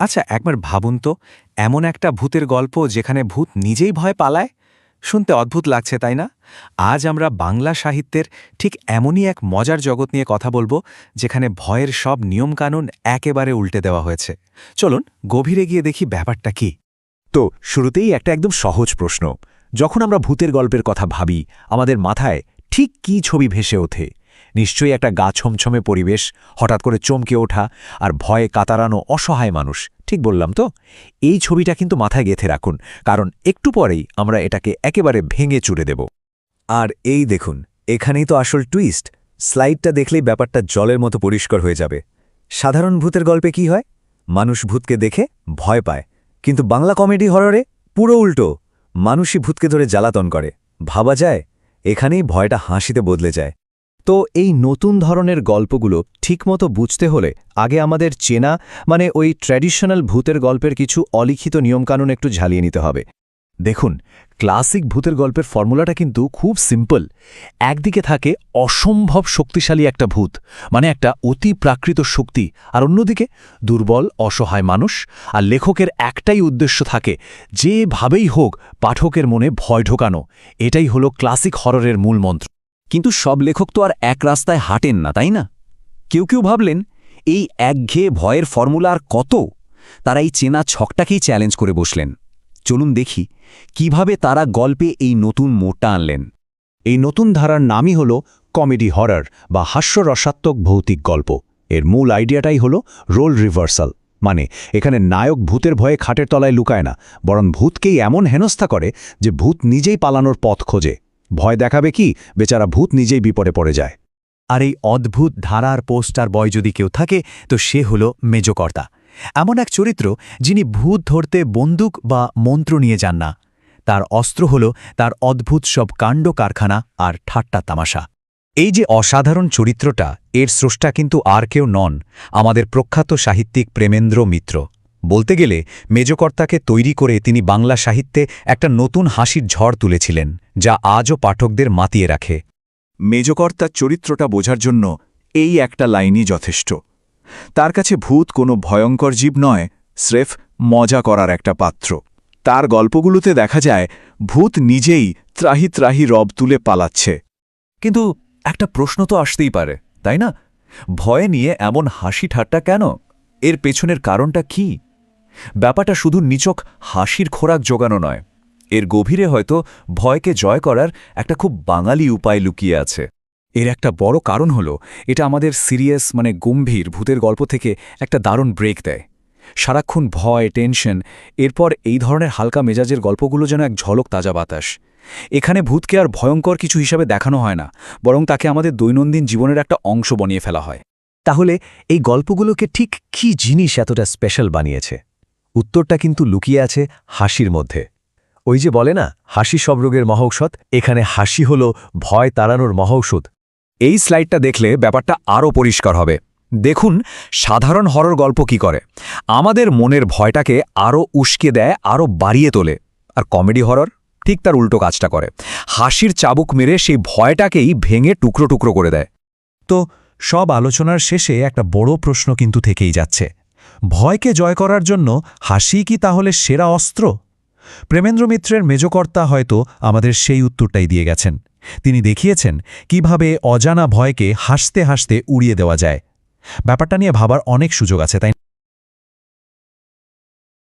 আচ্ছা, একবার ভাবুন তো, এমন একটা ভূতের গল্প যেখানে ভূত নিজেই ভয় পালায়। শুনতে অদ্ভুত লাগছে, তাই না? আজ আমরা বাংলা সাহিত্যের ঠিক এমনই এক মজার জগৎ নিয়ে কথা বলবো, যেখানে ভয়ের সব নিয়মকানুন একেবারে উল্টে দেওয়া হয়েছে। চলুন গভীরে গিয়ে দেখি ব্যাপারটা কি। তো শুরুতেই একটা একদম সহজ প্রশ্ন। যখন আমরা ভূতের গল্পের কথা ভাবি, আমাদের মাথায় ঠিক কী ছবি ভেসে ওঠে? নিশ্চয়ই একটা গা ছমছমে পরিবেশ, হঠাৎ করে চমকে ওঠা, আর ভয়ে কাতারানো অসহায় মানুষ। ঠিক বললাম তো? এই ছবিটা কিন্তু মাথায় গেঁথে রাখুন, কারণ একটু পরেই আমরা এটাকে একেবারে ভেঙে চুরে দেব। আর এই দেখুন, এখানেই তো আসল টুইস্ট। স্লাইডটা দেখলেই ব্যাপারটা জলের মতো পরিষ্কার হয়ে যাবে। সাধারণ ভূতের গল্পে কি হয়? মানুষ ভূতকে দেখে ভয় পায়, কিন্তু বাংলা কমেডি হররে পুরো উল্টো। মানুষই ভূতকে ধরে জ্বালাতন করে। ভাবা যায়, এখানেই ভয়টা হাসিতে বদলে যায়। তো এই নতুন ধরনের গল্পগুলো ঠিকমতো বুঝতে হলে আগে আমাদের চেনা ওই ট্র্যাডিশনাল ভূতের গল্পের কিছু অলিখিত নিয়মকানুন একটু ঝালিয়ে নিতে হবে। দেখুন, ক্লাসিক ভূতের গল্পের ফর্মুলাটা কিন্তু খুব সিম্পল। একদিকে থাকে অসম্ভব শক্তিশালী একটা ভূত, একটা অতি প্রাকৃত শক্তি, আর অন্যদিকে দুর্বল অসহায় মানুষ। আর লেখকের একটাই উদ্দেশ্য থাকে, যেভাবেই হোক পাঠকের মনে ভয় ঢোকানো। এটাই হলো ক্লাসিক হররের মূল মন্ত্র। কিন্তু সব লেখক তো আর এক রাস্তায় হাঁটেন না, তাই না? কেউ কেউ ভাবলেন, এই একঘেয়ে ভয়ের ফর্মুলা আর কত? তারা এই চেনা ছকটাকেই চ্যালেঞ্জ করে বসলেন। চলুন দেখি কিভাবে তারা গল্পে এই নতুন মোড়টা আনলেন। এই নতুন ধারার নামই হল কমেডি হরর বা হাস্যরসাত্মক ভৌতিক গল্প। এর মূল আইডিয়াটাই হল রোল রিভার্সাল। এখানে নায়ক ভূতের ভয়ে খাটের তলায় লুকায় না, বরং ভূতকেই এমন হেনস্থা করে যে ভূত নিজেই পালানোর পথ খোঁজে। ভয় দেখাবে কি, বেচারা ভূত নিজেই বিপদে পড়ে যায়। আর এই অদ্ভুত ধারার পোস্টার বয় যদি কেউ থাকে, তো সে হল মেজকর্তা। এমন এক চরিত্র যিনি ভূত ধরতে বন্দুক বা মন্ত্র নিয়ে যান না। তার অস্ত্র হল তার অদ্ভুত সব কাণ্ড কারখানা আর ঠাট্টা তামাশা। এই যে অসাধারণ চরিত্রটা, এর স্রষ্টা কিন্তু আর কেউ নন, আমাদের প্রখ্যাত সাহিত্যিক প্রেমেন্দ্র মিত্র। বলতে গেলে মেজকর্তাকে তৈরি করে তিনি বাংলা সাহিত্যে একটা নতুন হাসির ঝড় তুলেছিলেন, যা আজও পাঠকদের মাতিয়ে রাখে। মেজকর্তার চরিত্রটা বোঝার জন্য এই একটা লাইনই যথেষ্ট। তার কাছে ভূত কোনো ভয়ঙ্কর জীব নয়, স্রেফ মজা করার একটা পাত্র। তার গল্পগুলোতে দেখা যায় ভূত নিজেই ত্রাহি ত্রাহি রব তুলে পালাচ্ছে। কিন্তু একটা প্রশ্ন তো আসতেই পারে, তাই না? ভয় নিয়ে এমন হাসি ঠাট্টা কেন? এর পেছনের কারণটা কি? ব্যাপারটা শুধু নিছক হাসির খোরাক জোগানো নয়, এর গভীরে হয়তো ভয়কে জয় করার একটা খুব বাঙালি উপায় লুকিয়ে আছে। এর একটা বড় কারণ হলো, এটা আমাদের সিরিয়াস গম্ভীর ভূতের গল্প থেকে একটা দারুণ ব্রেক দেয়। সারাক্ষণ ভয়, টেনশন, এরপর এই ধরনের হালকা মেজাজের গল্পগুলো যেন এক ঝলক তাজা বাতাস। এখানে ভূতকে আর ভয়ঙ্কর কিছু হিসাবে দেখানো হয় না, বরং তাকে আমাদের দৈনন্দিন জীবনের একটা অংশ বানিয়ে ফেলা হয়। তাহলে এই গল্পগুলোকে ঠিক কী জিনিস এতটা স্পেশাল বানিয়েছে? উত্তরটা কিন্তু লুকিয়ে আছে হাসির মধ্যে। ওই যে বলে না, হাসি সব রোগের মহৌষধ, এখানে হাসি হল ভয় তাড়ানোর মহৌষধ। এই স্লাইডটা দেখলে ব্যাপারটা আরও পরিষ্কার হবে। দেখুন, সাধারণ হরর গল্প কি করে, আমাদের মনের ভয়টাকে আরও উস্কে দেয়, আরও বাড়িয়ে তোলে। আর কমেডি হরর ঠিক তার উল্টো কাজটা করে, হাসির চাবুক মেরে সেই ভয়টাকেই ভেঙে টুকরো টুকরো করে দেয়। তো সব আলোচনার শেষে একটা বড় প্রশ্ন কিন্তু থেকেই যাচ্ছে, ভয়কে জয় করার জন্য হাসি কি তাহলে সেরা অস্ত্র? প্রেমেন্দ্র মিত্রের মেজকর্তা হয়তো আমাদের সেই উত্তরটাই দিয়ে গেছেন। তিনি দেখিয়েছেন কিভাবে অজানা ভয়কে হাসতে হাসতে উড়িয়ে দেওয়া যায়। ব্যাপারটা নিয়ে ভাবার অনেক সুযোগ আছে, তাই